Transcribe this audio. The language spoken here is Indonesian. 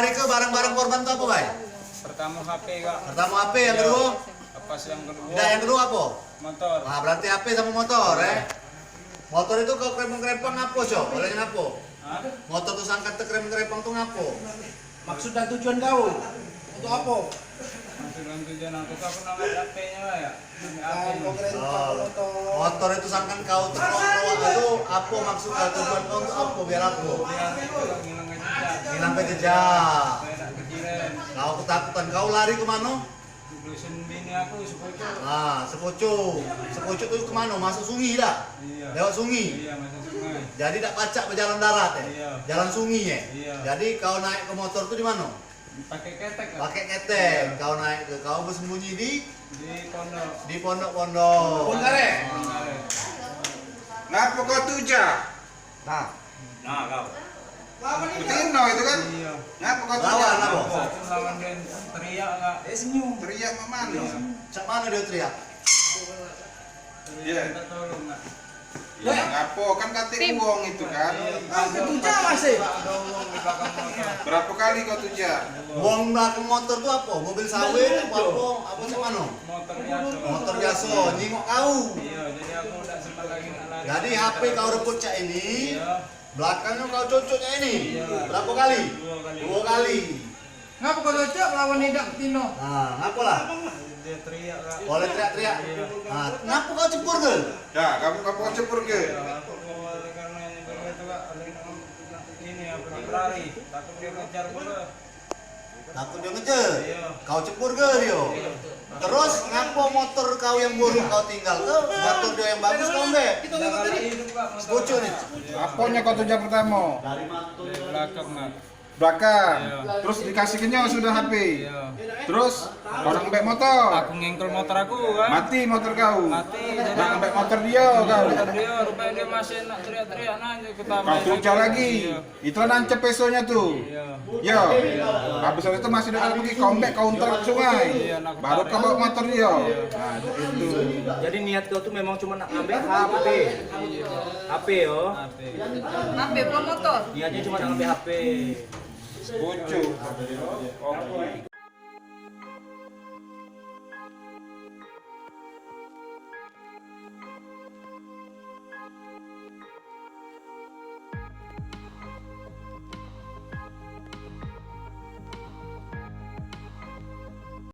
lari ke barang-barang korban tuh apa, Bay? Pertama HP, Kak. Pertama HP, yang kedua? Pas yang kedua. Tidak, yang kedua apa? Motor. Nah, berarti HP sama motor, Motor itu ke krempong-krempong ngapo, Cok? Olehnya ngapo? Hah? Motor tuh sangkat ke krempong-krempong tuh ngapo? Maksud dan tujuan kau untuk apa? Maksud dan tujuan aku nama HP-nya, Pak, ya. Motor itu sangkan kau terkontrol itu apa maksud kau tujuan kau untuk apa? Biar apa? Ngilang ke jejak. Hilang ke jejak. Saya tak kejiran. Kau ketakutan, kau lari kemana? Dusun bini aku sepucuk. Ah, sepucuk tuh kemana? Masuk sungai dah? Iya. Lewat sungai? Iya, masuk sungai. Jadi tak pacak berjalan darat ya? Iya. Jalan sungai ya? Iya. Jadi kau naik ke motor tuh di mana? Pakai ketek, Kak. Pakai ketek. Kau naik ke, kau bersembunyi di Pondok. pondok-pondok. Bongkare. Bongkare. Ngapa kau tuja? Nah, Kau. Tino itu kan? Iya. Ngapa kau tuja? Lawan apa? Satu lawan dia teriak, Kak. Senyum. Teriak mana? Cak mana dia teriak? Iya. Minta tolong, Kak. Ya, ngapa kan kata uang itu kan? Tuja masih. Ada uang di belakang motor. Berapa kali kau tuja? Buang belakang motor tuh apa? Mobil sawit apa? Apa cak mana? Motor biasa. Motor biasa, nyingok kau. Iya, jadi aku udah sempat lagi nak lari. Jadi HP kau rebut cak ini, Iya. belakangnya kau cocoknya ini. Iya. Berapa kali? 2 kali. 2 kali. Ngapa kau cocok lawan Nidak Tino? Nah, ngapa lah? Dia teriak, Kak. Boleh teriak-teriak. Iya. Nah, ngapa kau cepur ke? Ya, kamu kau cepur ke? Ya, aku mau karena yang itu, Kak, ini aku lari, takut dia ngejar pula. Takut dia ngejar. Iya. Kau cepur ke dia? Terus ngapa motor kau yang buruk kau tinggal ke? Motor dia yang bagus kau enggak? Udah kali hidup, Kak, motor. Sepucuk nih. Apanya kau tuja pertama? Dari mantul. Di belakang, Kak. Belakang. Iya. Terus dikasih kenyang sudah HP. Iya. Terus orang ambek motor. Aku ngengkel motor aku, kan. Mati motor kau. Mati. Jadi Nak ambek motor dia kau. motor dia, rupanya dia masih nak teriak-teriak nanya kita. Kau tuja lagi. Iya. Itu nancep pesonya tuh. Iya. Yo. Habis itu masih ada lagi comeback counter ke sungai. Iya, nak Baru kau bawa motor dia. Nah, itu. Jadi niat kau tuh memang cuma nak ngambil HP. HP yo. HP belum motor. Niatnya cuma nak ngambil HP. Pucuk.